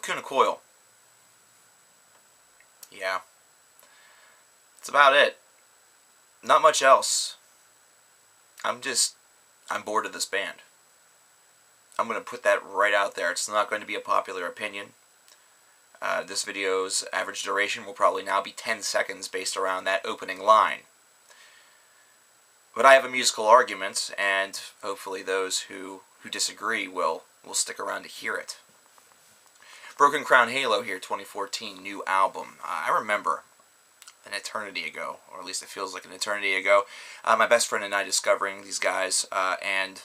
Lacuna Coil. Yeah. That's about it. Not much else. I'm bored of this band. I'm going to put that right out there. It's not going to be a popular opinion. This video's average duration will probably now be 10 seconds based around that opening line. But I have a musical argument, and hopefully those who disagree will stick around to hear it. Broken Crown Halo here, 2014, new album. I remember an eternity ago, or at least it feels like an eternity ago, my best friend and I discovering these guys and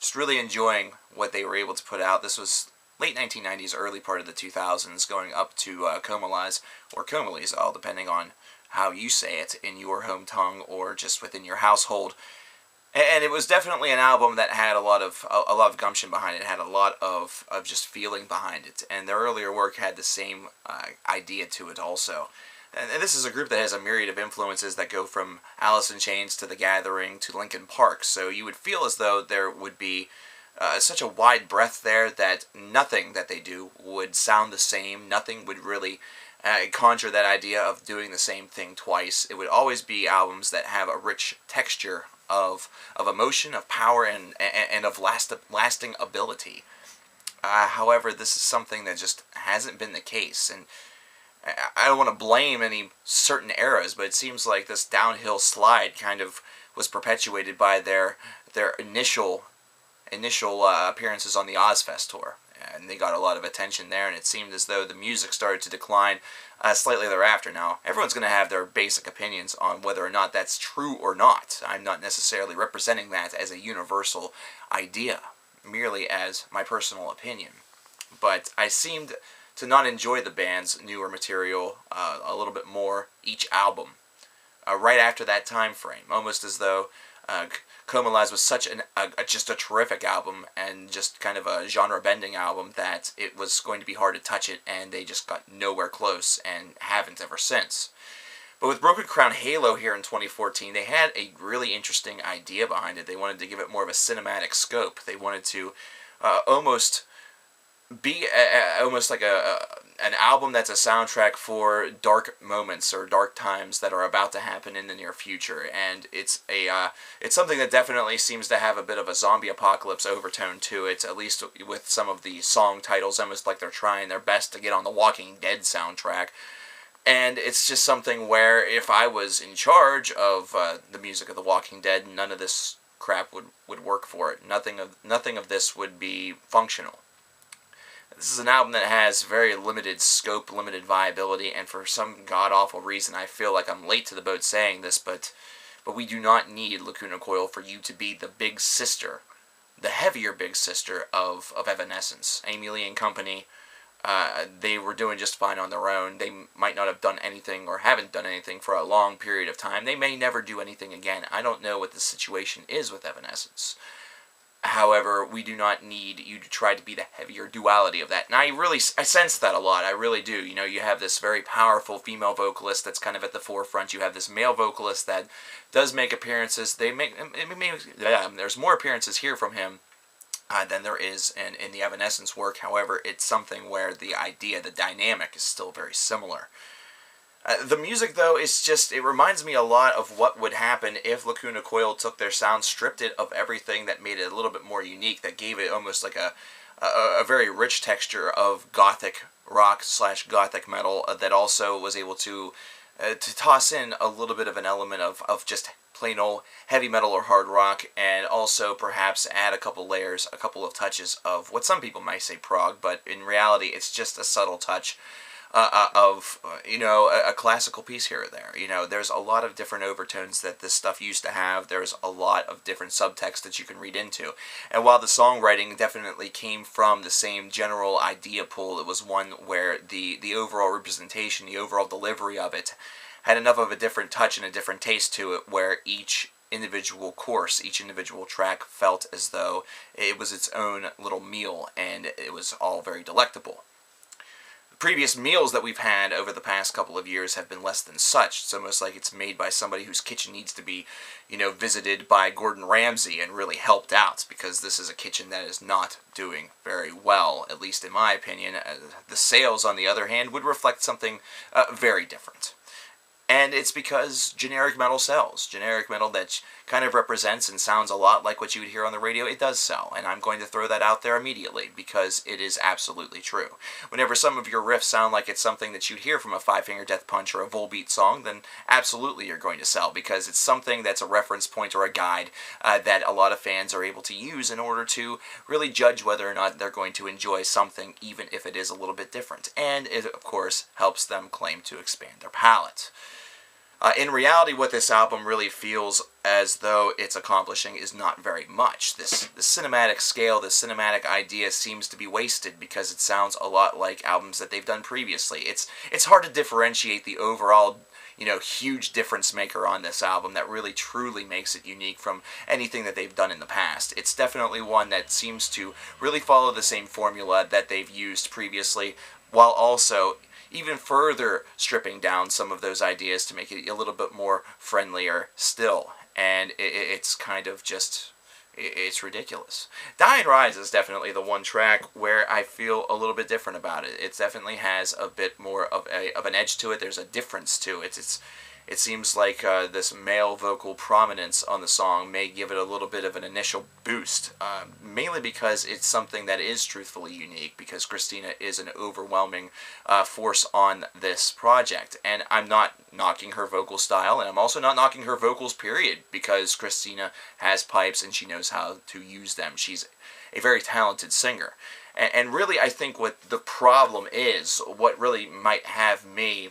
just really enjoying what they were able to put out. This was late 1990s, early part of the 2000s, going up to Comalies, or Comalies, all depending on how you say it in your home tongue or just within your household. And it was definitely an album that had a lot of gumption behind it. It had a lot of just feeling behind it. And their earlier work had the same idea to it also. And this is a group that has a myriad of influences that go from Alice in Chains to The Gathering to Linkin Park. So you would feel as though there would be such a wide breadth there that nothing that they do would sound the same. Nothing would really conjure that idea of doing the same thing twice. It would always be albums that have a rich texture of emotion, of power, and of lasting ability. However, this is something that just hasn't been the case, and I don't want to blame any certain eras, but it seems like this downhill slide kind of was perpetuated by their initial appearances on the Ozfest tour. And they got a lot of attention there, and it seemed as though the music started to decline slightly thereafter. Now, everyone's going to have their basic opinions on whether or not that's true or not. I'm not necessarily representing that as a universal idea, merely as my personal opinion. But I seemed to not enjoy the band's newer material a little bit more each album right after that time frame, almost as though Comalies was such just a terrific album and just kind of a genre-bending album that it was going to be hard to touch it, and they just got nowhere close and haven't ever since. But with Broken Crown Halo here in 2014, they had a really interesting idea behind it. They wanted to give it more of a cinematic scope. They wanted to almost be almost like an album that's a soundtrack for dark moments or dark times that are about to happen in the near future, and it's something that definitely seems to have a bit of a zombie apocalypse overtone to it, at least with some of the song titles, almost like they're trying their best to get on the Walking Dead soundtrack. And it's just something where if I was in charge of the music of The Walking Dead, none of this crap would work for it. Nothing of this would be functional. This is an album that has very limited scope, limited viability, and for some god-awful reason I feel like I'm late to the boat saying this, but we do not need Lacuna Coil for you to be the big sister, the heavier big sister of Evanescence. Amy Lee and company, they were doing just fine on their own. They might not have done anything or haven't done anything for a long period of time. They may never do anything again. I don't know what the situation is with Evanescence. However, we do not need you to try to be the heavier duality of that. And I sense that a lot. I really do. You know, you have this very powerful female vocalist that's kind of at the forefront. You have this male vocalist that does make appearances. There's more appearances here from him than there is in the Evanescence work. However, it's something where the idea, the dynamic is still very similar. The music, though, is just, it reminds me a lot of what would happen if Lacuna Coil took their sound, stripped it of everything that made it a little bit more unique, that gave it almost like a very rich texture of gothic rock / gothic metal that also was able to toss in a little bit of an element of just plain old heavy metal or hard rock, and also perhaps add a couple layers, a couple of touches of what some people might say prog, but in reality it's just a subtle touch of a classical piece here or there. You know, there's a lot of different overtones that this stuff used to have. There's a lot of different subtext that you can read into. And while the songwriting definitely came from the same general idea pool, it was one where the overall representation, the overall delivery of it had enough of a different touch and a different taste to it, where each individual course, each individual track felt as though it was its own little meal, and it was all very delectable. previous meals that we've had over the past couple of years have been less than such. It's almost like it's made by somebody whose kitchen needs to be, visited by Gordon Ramsay and really helped out, because this is a kitchen that is not doing very well, at least in my opinion. The sales, on the other hand, would reflect something very different. And it's because generic metal sells. Generic metal that kind of represents and sounds a lot like what you would hear on the radio, it does sell. And I'm going to throw that out there immediately, because it is absolutely true. Whenever some of your riffs sound like it's something that you'd hear from a Five Finger Death Punch or a Volbeat song, then absolutely you're going to sell, because it's something that's a reference point or a guide that a lot of fans are able to use in order to really judge whether or not they're going to enjoy something, even if it is a little bit different. And it, of course, helps them claim to expand their palette. In reality, what this album really feels as though it's accomplishing is not very much. The cinematic scale, the cinematic idea seems to be wasted, because it sounds a lot like albums that they've done previously. It's hard to differentiate the overall, huge difference maker on this album that really truly makes it unique from anything that they've done in the past. It's definitely one that seems to really follow the same formula that they've used previously, while also even further stripping down some of those ideas to make it a little bit more friendlier still. And it's kind of just, it's ridiculous. Die and Rise is definitely the one track where I feel a little bit different about it. It definitely has a bit more of an edge to it. There's a difference to it. It seems like this male vocal prominence on the song may give it a little bit of an initial boost, mainly because it's something that is truthfully unique, because Christina is an overwhelming force on this project. And I'm not knocking her vocal style, and I'm also not knocking her vocals, period, because Christina has pipes and she knows how to use them. She's a very talented singer. And really, I think what the problem is, what really might have me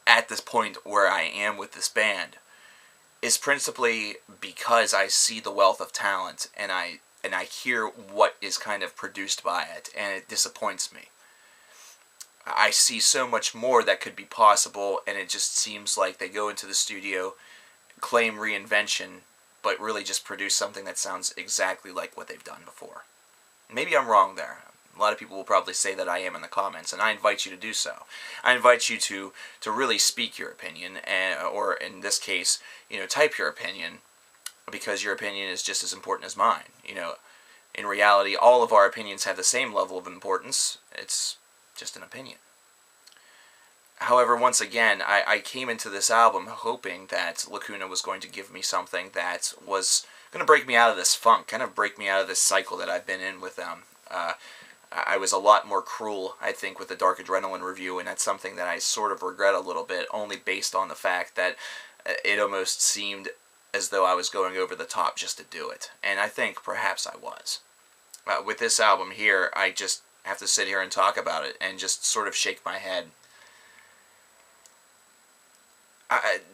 at this point where I am with this band, is principally because I see the wealth of talent and I hear what is kind of produced by it, and it disappoints me. I see so much more that could be possible, and it just seems like they go into the studio, claim reinvention, but really just produce something that sounds exactly like what they've done before. Maybe I'm wrong there. A lot of people will probably say that I am in the comments, and I invite you to do so. I invite you to really speak your opinion, or in this case, type your opinion, because your opinion is just as important as mine. In reality, all of our opinions have the same level of importance. It's just an opinion. However, once again, I came into this album hoping that Lacuna was going to give me something that was going to break me out of this funk, kind of break me out of this cycle that I've been in with them. I was a lot more cruel, I think, with the Dark Adrenaline review, and that's something that I sort of regret a little bit, only based on the fact that it almost seemed as though I was going over the top just to do it. And I think perhaps I was. With this album here, I just have to sit here and talk about it and just sort of shake my head.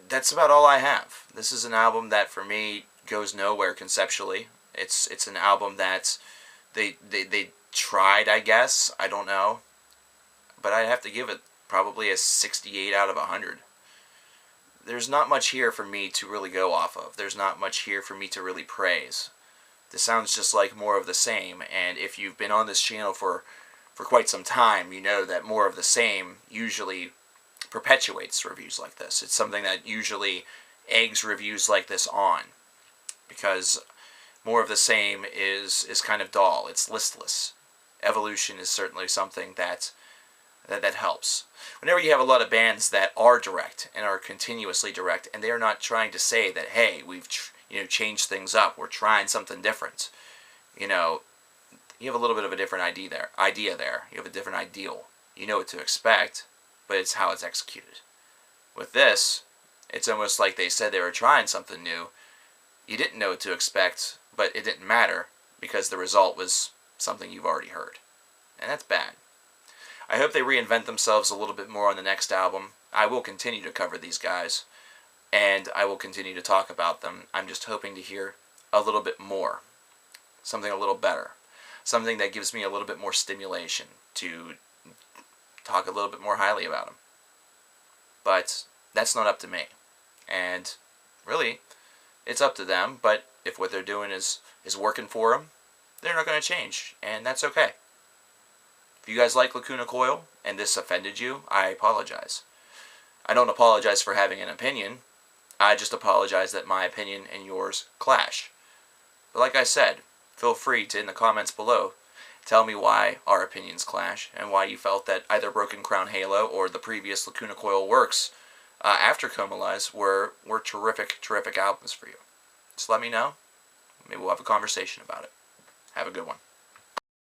That's about all I have. This is an album that, for me, goes nowhere conceptually. It's an album that they tried, I guess. I don't know. But I'd have to give it probably a 68 out of 100. There's not much here for me to really go off of. There's not much here for me to really praise. This sounds just like more of the same, and if you've been on this channel for quite some time, you know that more of the same usually perpetuates reviews like this. It's something that usually eggs reviews like this on, because more of the same is kind of dull. It's listless. Evolution is certainly something that helps. Whenever you have a lot of bands that are direct and are continuously direct, and they are not trying to say that, hey, we've changed things up, we're trying something different, you have a little bit of a different idea there. You have a different ideal. You know what to expect, but it's how it's executed. With this, it's almost like they said they were trying something new. You didn't know what to expect, but it didn't matter, because the result was something you've already heard. And that's bad. I hope they reinvent themselves a little bit more on the next album. I will continue to cover these guys, and I will continue to talk about them. I'm just hoping to hear a little bit more. Something a little better. Something that gives me a little bit more stimulation to talk a little bit more highly about them. But that's not up to me. And really, it's up to them, but if what they're doing is working for them, they're not going to change, and that's okay. If you guys like Lacuna Coil, and this offended you, I apologize. I don't apologize for having an opinion. I just apologize that my opinion and yours clash. But like I said, feel free to, in the comments below, tell me why our opinions clash and why you felt that either Broken Crown Halo or the previous Lacuna Coil works after Comalize were terrific, terrific albums for you. Just let me know. Maybe we'll have a conversation about it. Have a good one.